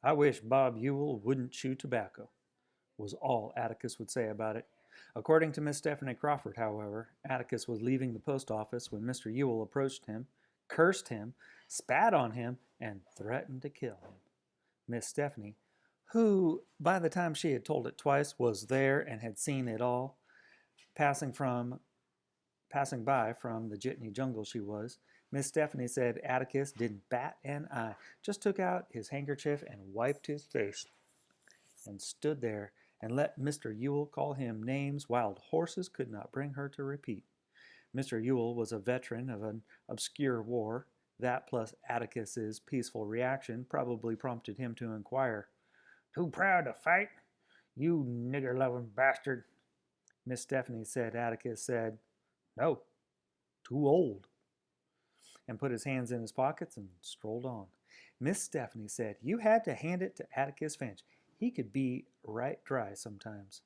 I wish Bob Ewell wouldn't chew tobacco, was all Atticus would say about it. According to Miss Stephanie Crawford, however, Atticus was leaving the post office when Mr. Ewell approached him, cursed him, spat on him, and threatened to kill him. Miss Stephanie, who, by the time she had told it twice, was there and had seen it all, passing from passing by from the jitney jungle she was, Miss Stephanie said Atticus didn't bat an eye, just took out his handkerchief and wiped his face, and stood there and let Mr. Ewell call him names wild horses could not bring her to repeat. Mr. Ewell was a veteran of an obscure war. That plus Atticus's peaceful reaction probably prompted him to inquire, "Too proud to fight? You nigger-loving bastard." Miss Stephanie said Atticus said, "No, too old," and put his hands in his pockets and strolled on. Miss Stephanie said you had to hand it to Atticus Finch. He could be right dry sometimes.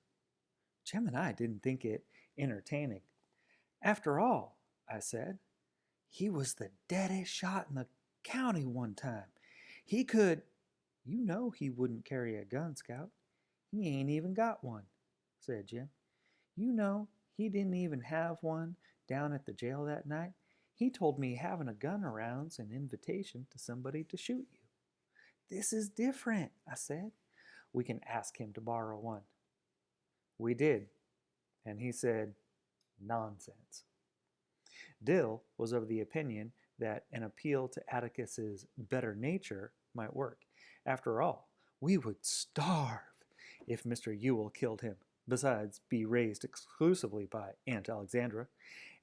Jim and I didn't think it entertaining. After all, I said, he was the deadest shot in the county one time. He could, you know he wouldn't carry a gun, Scout. He ain't even got one, said Jim. You know he didn't even have one down at the jail that night. He told me having a gun around's an invitation to somebody to shoot you. This is different, I said. We can ask him to borrow one. We did, and he said, nonsense. Dill was of the opinion that an appeal to Atticus's better nature might work. After all, we would starve if Mr. Ewell killed him, besides be raised exclusively by Aunt Alexandra,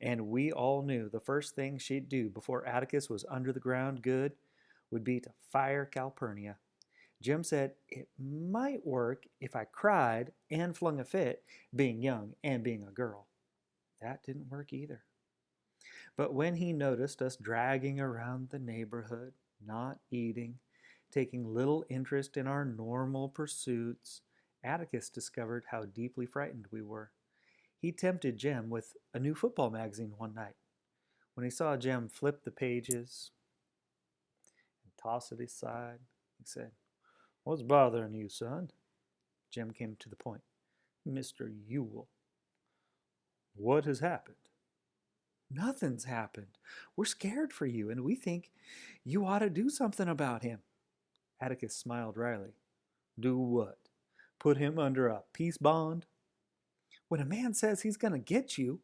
and we all knew the first thing she'd do before Atticus was under the ground good would be to fire Calpurnia. Jim said it might work if I cried and flung a fit, being young and being a girl. That didn't work either. But when he noticed us dragging around the neighborhood, not eating, taking little interest in our normal pursuits, Atticus discovered how deeply frightened we were. He tempted Jem with a new football magazine one night. When he saw Jem flip the pages and toss it aside, he said, "What's bothering you, son?" Jem came to the point. "Mr. Ewell." "What has happened?" "Nothing's happened. We're scared for you, and we think you ought to do something about him." Atticus smiled wryly. "Do what? Put him under a peace bond?" "When a man says he's going to get you,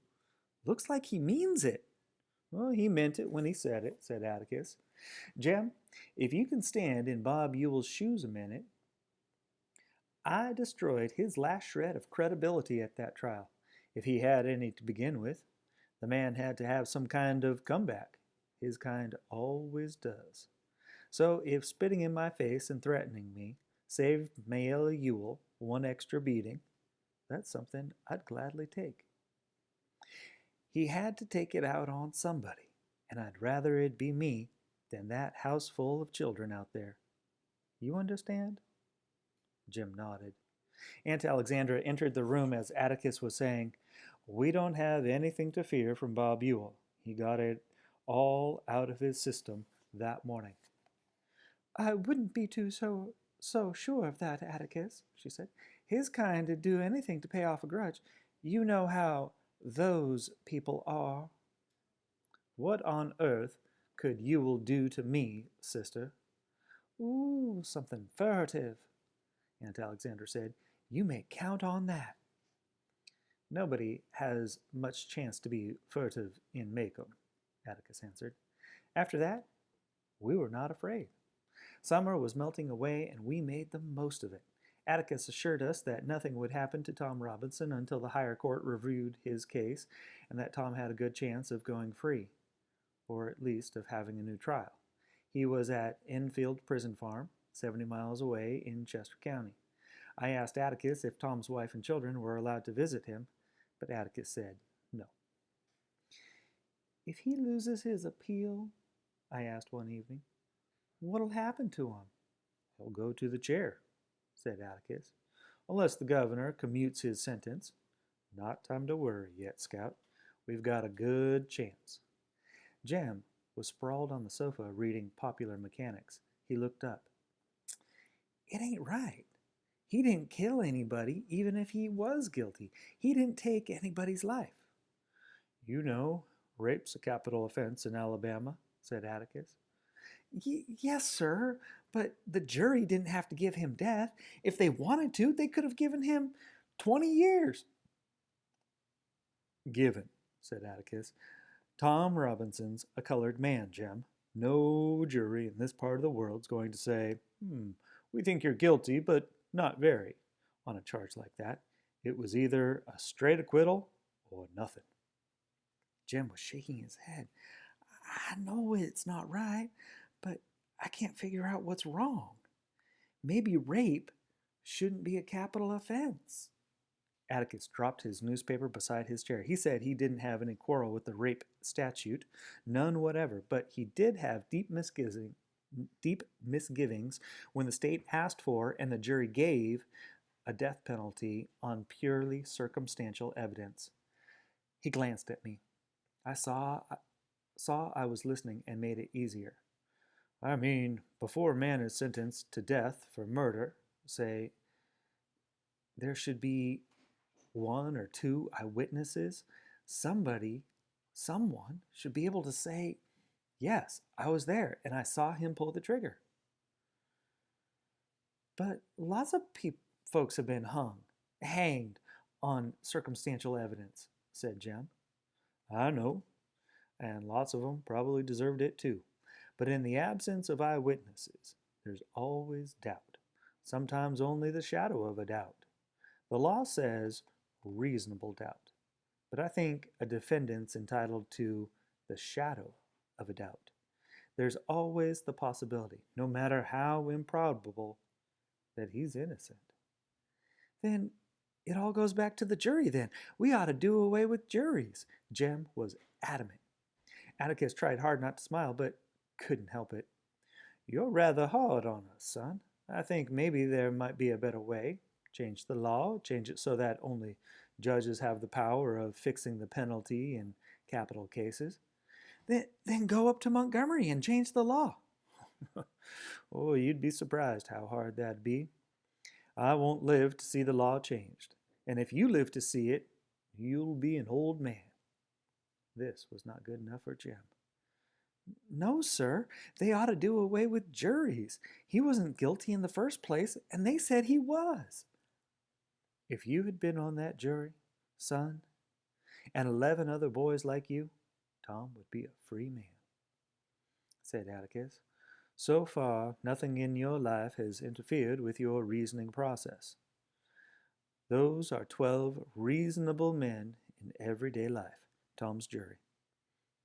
looks like he means it." "Well, he meant it when he said it," said Atticus. "Jem, if you can stand in Bob Ewell's shoes a minute, I destroyed his last shred of credibility at that trial, if he had any to begin with. The man had to have some kind of comeback. His kind always does. So if spitting in my face and threatening me saved Maella Ewell one extra beating, that's something I'd gladly take. He had to take it out on somebody, and I'd rather it be me than that house full of children out there. You understand?" Jim nodded. Aunt Alexandra entered the room as Atticus was saying, "We don't have anything to fear from Bob Ewell. He got it all out of his system that morning." "I wouldn't be so sure of that, Atticus," she said. "His kind would do anything to pay off a grudge. You know how those people are." "What on earth could Ewell do to me, sister?" "Ooh, something furtive," Aunt Alexandra said. "You may count on that." "Nobody has much chance to be furtive in Maycomb," Atticus answered. After that, we were not afraid. Summer was melting away, and we made the most of it. Atticus assured us that nothing would happen to Tom Robinson until the higher court reviewed his case, and that Tom had a good chance of going free, or at least of having a new trial. He was at Enfield Prison Farm, 70 miles away in Chester County. I asked Atticus if Tom's wife and children were allowed to visit him, but Atticus said no. "If he loses his appeal," I asked one evening, "what'll happen to him?" "He'll go to the chair," said Atticus, "unless the governor commutes his sentence. Not time to worry yet, Scout. We've got a good chance." Jem was sprawled on the sofa reading Popular Mechanics. He looked up. It ain't right. He didn't kill anybody, even if he was guilty. He didn't take anybody's life. You know, rape's a capital offense in Alabama, said Atticus. Yes, sir, but the jury didn't have to give him death. If they wanted to, they could have given him 20 years. Given, said Atticus. Tom Robinson's a colored man, Jem. No jury in this part of the world's going to say, we think you're guilty, but not very, on a charge like that. It was either a straight acquittal or nothing. Jem was shaking his head. I know it's not right, but I can't figure out what's wrong. Maybe rape shouldn't be a capital offense. Atticus dropped his newspaper beside his chair. He said he didn't have any quarrel with the rape statute, none whatever, but he did have deep misgivings when the state asked for and the jury gave a death penalty on purely circumstantial evidence. He glanced at me. I saw I was listening and made it easier. I mean, before a man is sentenced to death for murder, say, there should be one or two eyewitnesses. Someone should be able to say, yes, I was there and I saw him pull the trigger. But lots of folks have been hanged on circumstantial evidence, said Jem. I know, and lots of them probably deserved it too. But in the absence of eyewitnesses, there's always doubt, sometimes only the shadow of a doubt. The law says reasonable doubt, but I think a defendant's entitled to the shadow of a doubt. There's always the possibility, no matter how improbable, that he's innocent. Then it all goes back to the jury then. We ought to do away with juries. Jem was adamant. Atticus tried hard not to smile, but couldn't help it. You're rather hard on us, son. I think maybe there might be a better way. Change the law, change it so that only judges have the power of fixing the penalty in capital cases. Then go up to Montgomery and change the law. Oh, you'd be surprised how hard that'd be. I won't live to see the law changed, and if you live to see it, you'll be an old man. This was not good enough for Jem. No, sir, they ought to do away with juries. He wasn't guilty in the first place, and they said he was. If you had been on that jury, son, and 11 other boys like you, Tom would be a free man, said Atticus. So far, nothing in your life has interfered with your reasoning process. Those are 12 reasonable men in everyday life, Tom's jury.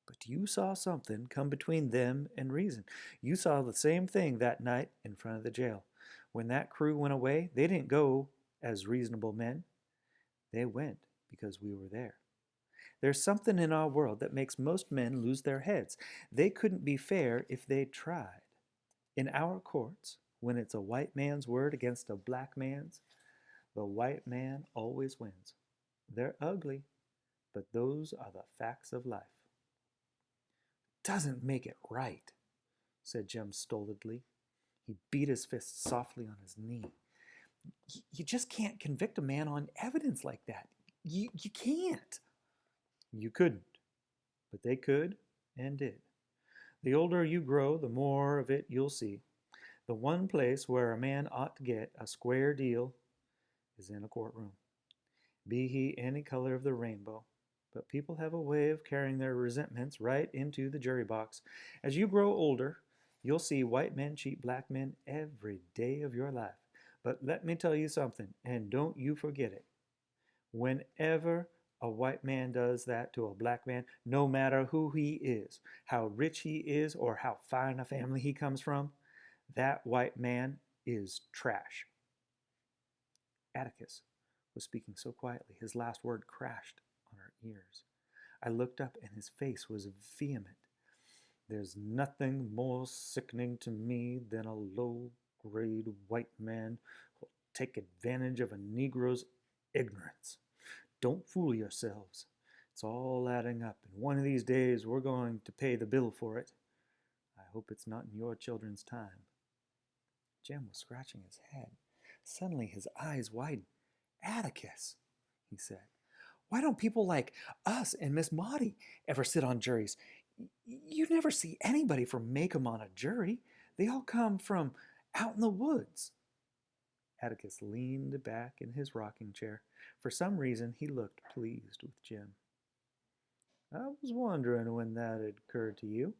But you saw something come between them and reason. You saw the same thing that night in front of the jail. When that crew went away, they didn't go as reasonable men. They went because we were there. There's something in our world that makes most men lose their heads. They couldn't be fair if they tried. In our courts, when it's a white man's word against a black man's, the white man always wins. They're ugly, but those are the facts of life. Doesn't make it right, said Jem stolidly. He beat his fist softly on his knee. You just can't convict a man on evidence like that. You can't. You couldn't, but they could and did. The older you grow, the more of it you'll see. The one place where a man ought to get a square deal is in a courtroom, be he any color of the rainbow. But people have a way of carrying their resentments right into the jury box. As you grow older, you'll see white men cheat black men every day of your life. But let me tell you something, and don't you forget it. Whenever a white man does that to a black man, no matter who he is, how rich he is, or how fine a family he comes from, that white man is trash. Atticus was speaking so quietly, his last word crashed on our ears. I looked up and his face was vehement. There's nothing more sickening to me than a low-grade white man who'll take advantage of a Negro's ignorance. Don't fool yourselves. It's all adding up, and one of these days we're going to pay the bill for it. I hope it's not in your children's time. Jim was scratching his head. Suddenly his eyes widened. Atticus, he said, why don't people like us and Miss Maudie ever sit on juries? You never see anybody from Maycomb on a jury. They all come from out in the woods. Atticus leaned back in his rocking chair. For some reason, he looked pleased with Jim. I was wondering when that had occurred to you,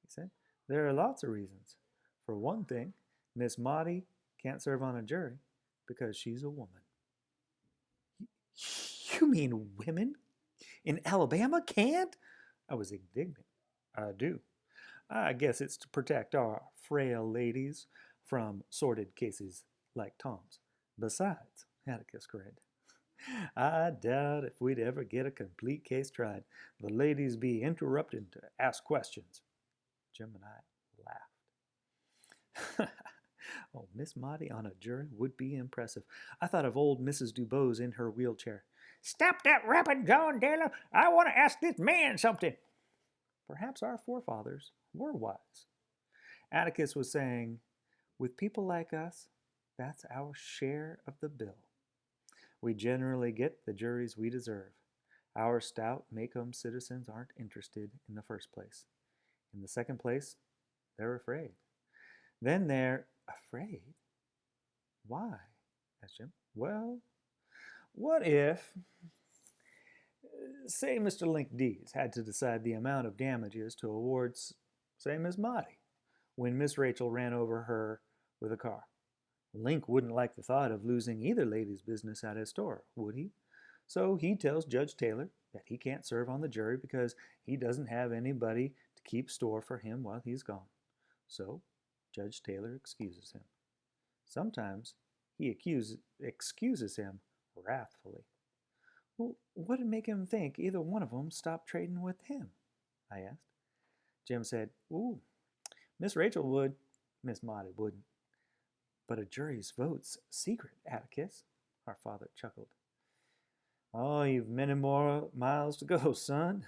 he said. There are lots of reasons. For one thing, Miss Maudie can't serve on a jury because she's a woman. You mean women in Alabama can't? I was indignant. I do. I guess it's to protect our frail ladies from sordid cases like Tom's. Besides, Atticus grinned, I doubt if we'd ever get a complete case tried. The ladies be interrupted to ask questions. Jim and I laughed. Oh, Miss Maudie on a jury would be impressive. I thought of old Mrs. Dubose in her wheelchair. Stop that rapping, John Taylor. I want to ask this man something. Perhaps our forefathers were wise. Atticus was saying, with people like us, that's our share of the bill. We generally get the juries we deserve. Our stout Maycomb citizens aren't interested in the first place. In the second place, they're afraid. Then they're afraid? Why? asked Jim. Well, what if, say Mr. Link Dees had to decide the amount of damages to award, say, Miss Maudie, when Miss Rachel ran over her with a car? Link wouldn't like the thought of losing either lady's business at his store, would he? So he tells Judge Taylor that he can't serve on the jury because he doesn't have anybody to keep store for him while he's gone. So Judge Taylor excuses him. Sometimes he excuses him wrathfully. Well, what would make him think either one of them stopped trading with him? I asked. Jim said, ooh, Miss Rachel would, Miss Maudie wouldn't. But a jury's vote's secret, Atticus, our father chuckled. Oh, you've many more miles to go, son.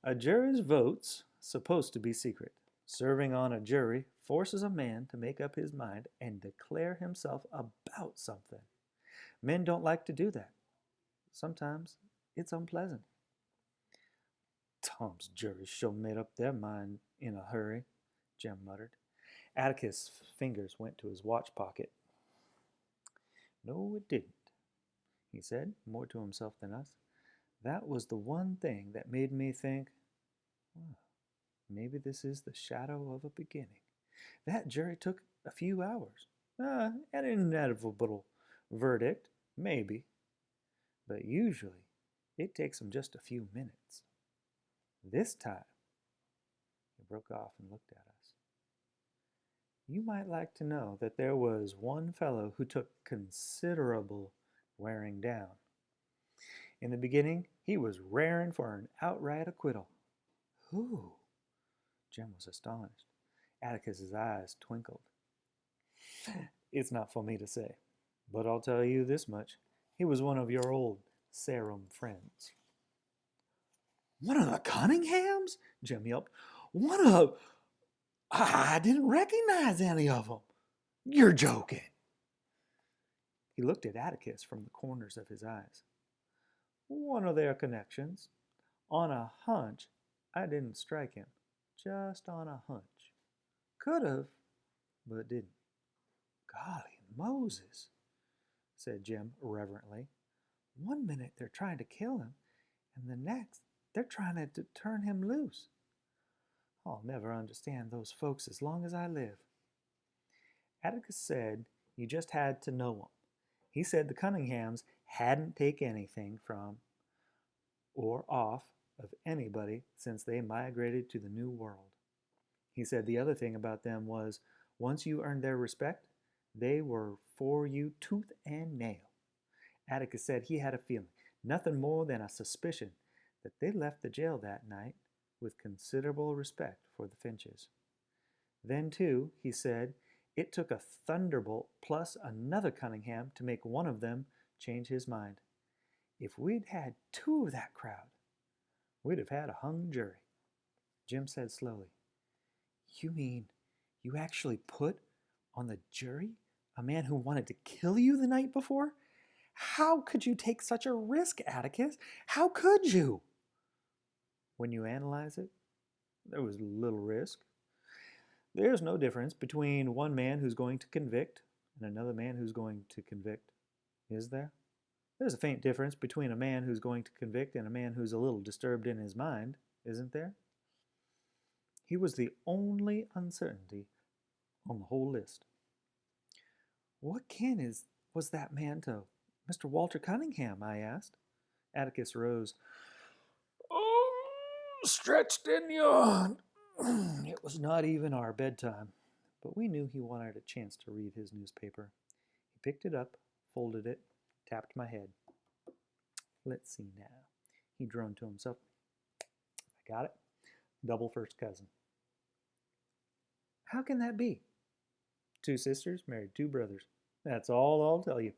A jury's vote's supposed to be secret. Serving on a jury forces a man to make up his mind and declare himself about something. Men don't like to do that. Sometimes it's unpleasant. Tom's juries sure made up their mind in a hurry, Jim muttered. Atticus' fingers went to his watch pocket. No, it didn't, he said, more to himself than us. That was the one thing that made me think, well, maybe this is the shadow of a beginning. That jury took a few hours. An inevitable verdict, maybe. But usually, it takes them just a few minutes. This time, he broke off and looked at us. You might like to know that there was one fellow who took considerable wearing down. In the beginning, he was raring for an outright acquittal. Who? Jim was astonished. Atticus's eyes twinkled. It's not for me to say, but I'll tell you this much. He was one of your old Sarum friends. One of the Cunninghams? Jim yelped. One of... I didn't recognize any of them. You're joking. He looked at Atticus from the corners of his eyes. One of their connections. On a hunch, I didn't strike him. Just on a hunch. Could have, but didn't. Golly Moses, said Jim reverently. One minute they're trying to kill him, and the next they're trying to turn him loose. I'll never understand those folks as long as I live. Atticus said you just had to know them. He said the Cunninghams hadn't taken anything from or off of anybody since they migrated to the New World. He said the other thing about them was once you earned their respect, they were for you tooth and nail. Atticus said he had a feeling, nothing more than a suspicion, that they left the jail that night with considerable respect for the Finches. Then, too, he said, it took a thunderbolt plus another Cunningham to make one of them change his mind. If we'd had two of that crowd, we'd have had a hung jury. Jim said slowly, You mean you actually put On the jury? A man who wanted to kill you the night before? How could you take such a risk, Atticus? How could you? When you analyze it, there was little risk. There's no difference between one man who's going to convict and another man who's going to convict, is there? There's a faint difference between a man who's going to convict and a man who's a little disturbed in his mind, isn't there? He was the only uncertainty on the whole list. What kin was that man to Mr. Walter Cunningham? I asked. Atticus rose. Oh, stretched and yawned. It was not even our bedtime, but we knew he wanted a chance to read his newspaper. He picked it up, folded it, tapped my head. Let's see now. He droned to himself. I got it. Double first cousin. How can that be? 2 sisters married 2 brothers. That's all I'll tell you.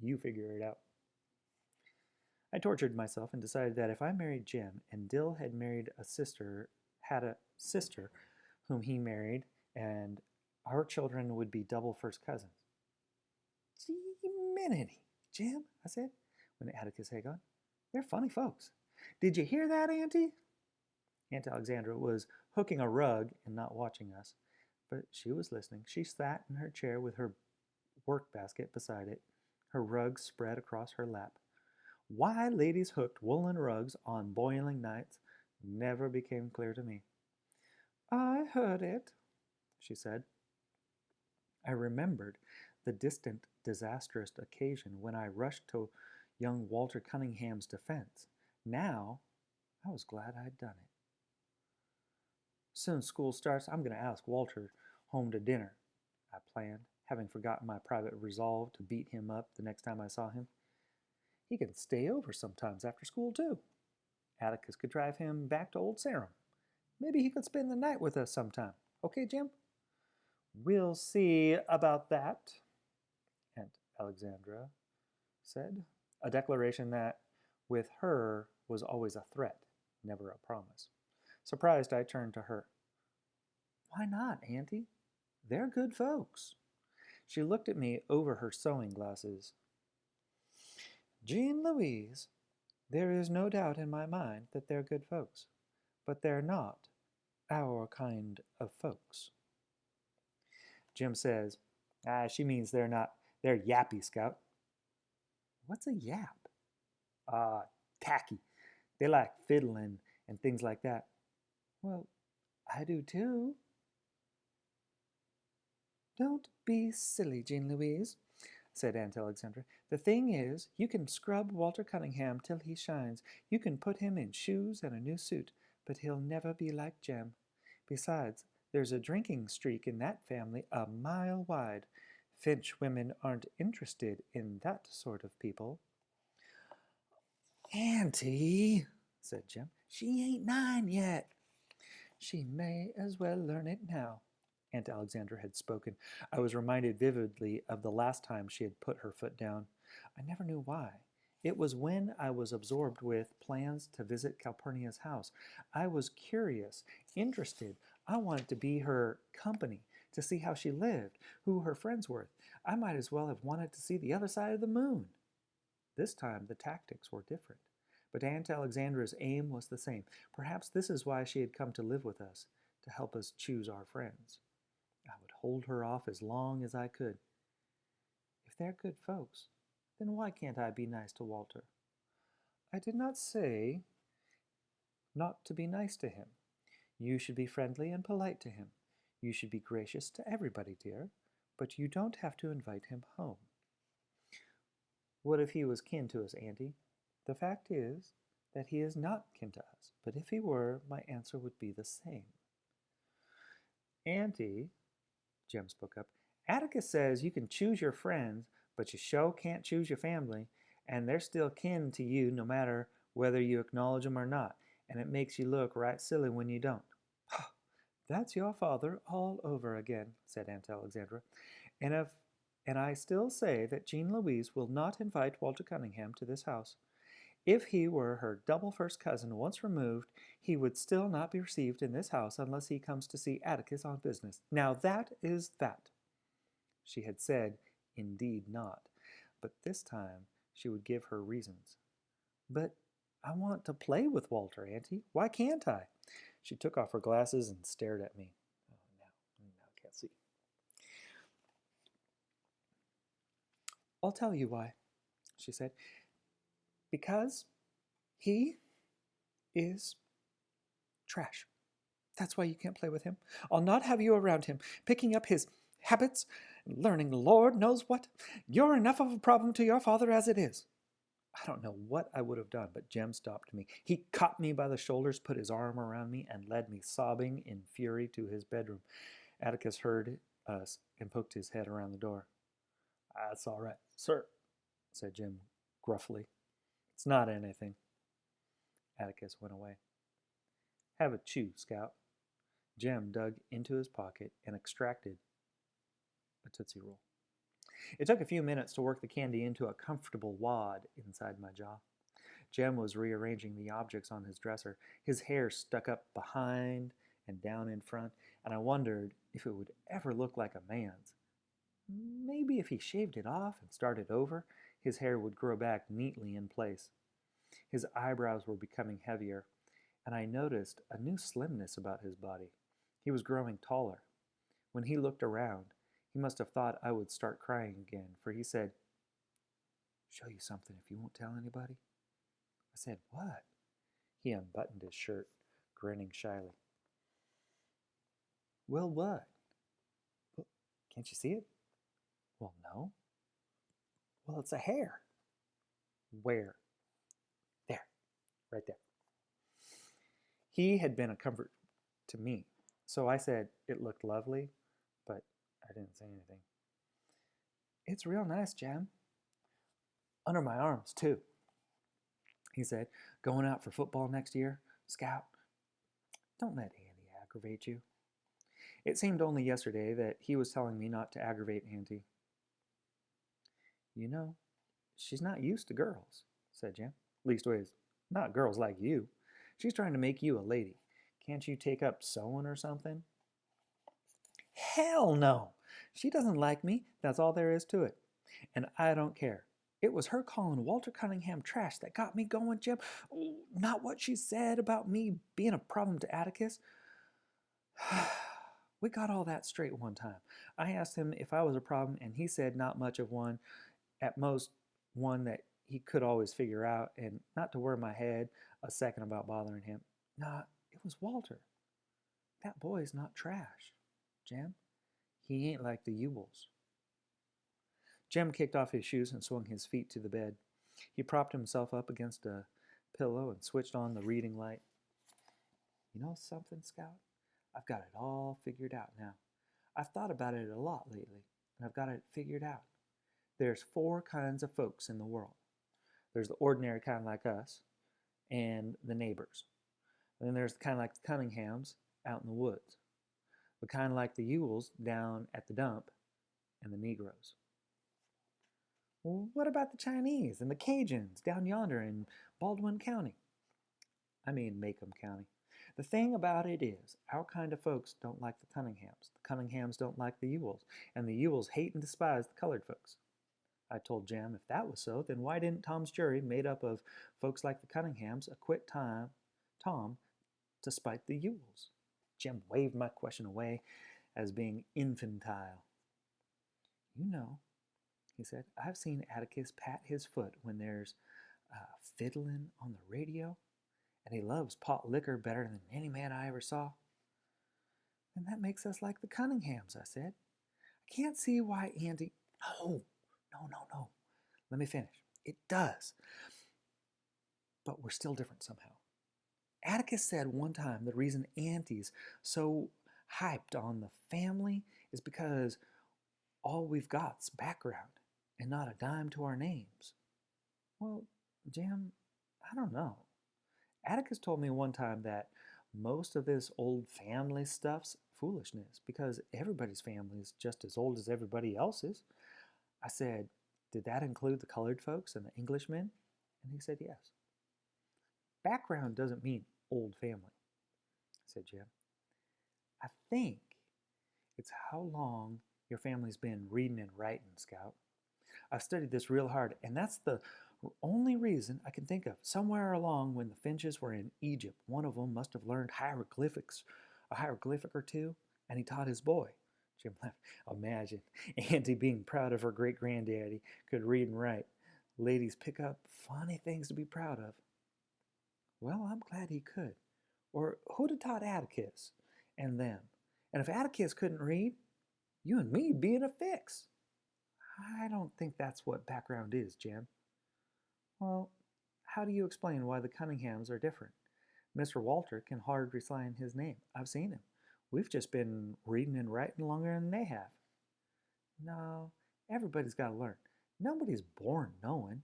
You figure it out. I tortured myself and decided that if I married Jim and Dill had a sister whom he married, and our children would be double first cousins. Gee-minity, Jim, I said, when Atticus had gone. They're funny folks. Did you hear that, Auntie? Aunt Alexandra was hooking a rug and not watching us, but she was listening. She sat in her chair with her work basket beside it, her rug spread across her lap. Why ladies hooked woolen rugs on boiling nights never became clear to me. I heard it, she said. I remembered the distant, disastrous occasion when I rushed to young Walter Cunningham's defense. Now, I was glad I'd done it. Soon school starts. I'm going to ask Walter home to dinner, I planned, having forgotten my private resolve to beat him up the next time I saw him. He can stay over sometimes after school, too. Atticus could drive him back to Old Sarum. Maybe he could spend the night with us sometime. Okay, Jim? We'll see about that, Aunt Alexandra said, a declaration that, with her, was always a threat, never a promise. Surprised, I turned to her. Why not, Auntie? They're good folks. She looked at me over her sewing glasses. Jean Louise, there is no doubt in my mind that they're good folks, but they're not our kind of folks. Jim says, she means they're yappy, Scout. What's a yap? Tacky. They like fiddling and things like that. Well, I do too. Don't be silly, Jean Louise, said Aunt Alexandra. The thing is, you can scrub Walter Cunningham till he shines. You can put him in shoes and a new suit, but he'll never be like Jem. Besides, there's a drinking streak in that family a mile wide. Finch women aren't interested in that sort of people. Auntie, said Jem, she ain't 9 yet. She may as well learn it now. Aunt Alexandra had spoken. I was reminded vividly of the last time she had put her foot down. I never knew why. It was when I was absorbed with plans to visit Calpurnia's house. I was curious, interested. I wanted to be her company, to see how she lived, who her friends were. I might as well have wanted to see the other side of the moon. This time the tactics were different, but Aunt Alexandra's aim was the same. Perhaps this is why she had come to live with us, to help us choose our friends. I would hold her off as long as I could. If they're good folks, then why can't I be nice to Walter? I did not say not to be nice to him. You should be friendly and polite to him. You should be gracious to everybody, dear, but you don't have to invite him home. What if he was kin to us, Auntie? The fact is that he is not kin to us, but if he were, my answer would be the same. Auntie, Jem spoke up, Atticus says you can choose your friends, but you sure can't choose your family, and they're still kin to you no matter whether you acknowledge them or not, and it makes you look right silly when you don't. That's your father all over again, said Aunt Alexandra, and I still say that Jean Louise will not invite Walter Cunningham to this house. If he were her double first cousin once removed, he would still not be received in this house unless he comes to see Atticus on business. Now that is that. She had said, "Indeed not," but this time she would give her reasons. "But I want to play with Walter, Auntie. Why can't I?" She took off her glasses and stared at me. Oh, now I can't see. "I'll tell you why," she said. "Because he is trash. That's why you can't play with him. I'll not have you around him, picking up his habits, learning Lord knows what. You're enough of a problem to your father as it is." I don't know what I would have done, but Jem stopped me. He caught me by the shoulders, put his arm around me, and led me sobbing in fury to his bedroom. Atticus heard us and poked his head around the door. "That's all right, sir," said Jem gruffly. "It's not anything." Atticus went away. "Have a chew, Scout." Jem dug into his pocket and extracted a Tootsie Roll. It took a few minutes to work the candy into a comfortable wad inside my jaw. Jem was rearranging the objects on his dresser. His hair stuck up behind and down in front, and I wondered if it would ever look like a man's. Maybe if he shaved it off and started over, his hair would grow back neatly in place. His eyebrows were becoming heavier, and I noticed a new slimness about his body. He was growing taller. When he looked around, he must have thought I would start crying again, for he said, "Show you something if you won't tell anybody." I said, "What?" He unbuttoned his shirt, grinning shyly. "Well, what?" "Well, can't you see it?" "Well, no." "Well, it's a hair." "Where?" "There, right there." He had been a comfort to me, so I said it looked lovely, but I didn't say anything. "It's real nice, Jem. Under my arms, too," he said. "Going out for football next year, Scout. Don't let Andy aggravate you." It seemed only yesterday that he was telling me not to aggravate Auntie. "You know, she's not used to girls," said Jem. "Leastways, not girls like you. She's trying to make you a lady. Can't you take up sewing or something?" "Hell no! She doesn't like me, that's all there is to it. And I don't care. It was her calling Walter Cunningham trash that got me going, Jim. Not what she said about me being a problem to Atticus." We got all that straight one time. I asked him if I was a problem, and he said not much of one, at most one that he could always figure out, and not to worry my head a second about bothering him. Nah, it was Walter. That boy's not trash, Jem. He ain't like the Ewells. Jem kicked off his shoes and swung his feet to the bed. He propped himself up against a pillow and switched on the reading light. "You know something, Scout? I've got it all figured out now. I've thought about it a lot lately, and I've got it figured out. There's 4 kinds of folks in the world. There's the ordinary kind like us, and the neighbors. And then there's the kind like the Cunninghams out in the woods. The kind like the Ewells down at the dump, and the Negroes." "Well, what about the Chinese and the Cajuns down yonder in Baldwin County?" "I mean Macomb County. The thing about it is, our kind of folks don't like the Cunninghams don't like the Ewells, and the Ewells hate and despise the colored folks." I told Jem if that was so, then why didn't Tom's jury, made up of folks like the Cunninghams, acquit Tom to spite the Ewells? Jem waved my question away as being infantile. "You know," he said, "I've seen Atticus pat his foot when there's fiddling on the radio, and he loves pot liquor better than any man I ever saw." "And that makes us like the Cunninghams," I said. "I can't see why Andy—" No. Let me finish. "It does. But we're still different somehow. Atticus said one time the reason Auntie's so hyped on the family is because all we've got's background and not a dime to our names." "Well, Jem, I don't know. Atticus told me one time that most of this old family stuff's foolishness because everybody's family is just as old as everybody else's." I said, "Did that include the colored folks and the Englishmen?" And he said yes. "Background doesn't mean old family," said Jem. "I think it's how long Your family's been reading and writing, Scout. I've studied this real hard, and that's the only reason I can think of. Somewhere along when the Finches were in Egypt, one of them must have learned hieroglyphics, a hieroglyphic or two, and he taught his boy. Jim laughed. Imagine Auntie being proud of her great granddaddy could read and write. Ladies pick up funny things to be proud of. Well, I'm glad he could. Or who'd have taught Atticus and them? And if Atticus couldn't read, you and me'd be in a fix. I don't think that's what background is, Jim. Well, how do you explain why the Cunninghams are different? Mr. Walter can hardly sign his name. I've seen him. We've just been reading and writing longer than they have. No, everybody's got to learn. Nobody's born knowing.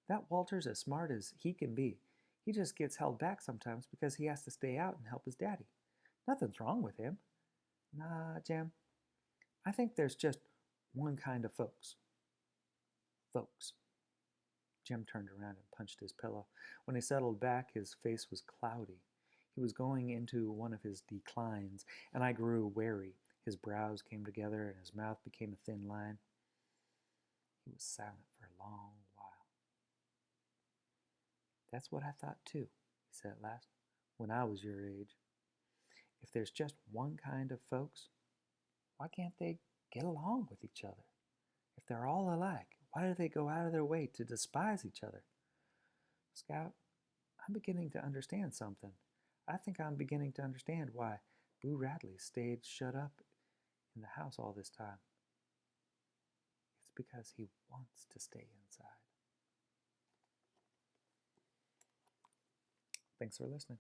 That Walter's as smart as he can be. He just gets held back sometimes because he has to stay out and help his daddy. Nothing's wrong with him. Nah, Jim. I think there's just one kind of folks. Folks. Jim turned around and punched his pillow. When he settled back, his face was cloudy. He was going into one of his declines, and I grew wary. His brows came together, and his mouth became a thin line. He was silent for a long while. That's what I thought, too, he said at last, when I was your age. If there's just one kind of folks, why can't they get along with each other? If they're all alike, why do they go out of their way to despise each other? Scout, I'm beginning to understand something. I think I'm beginning to understand why Boo Radley stayed shut up in the house all this time. It's because he wants to stay inside. Thanks for listening.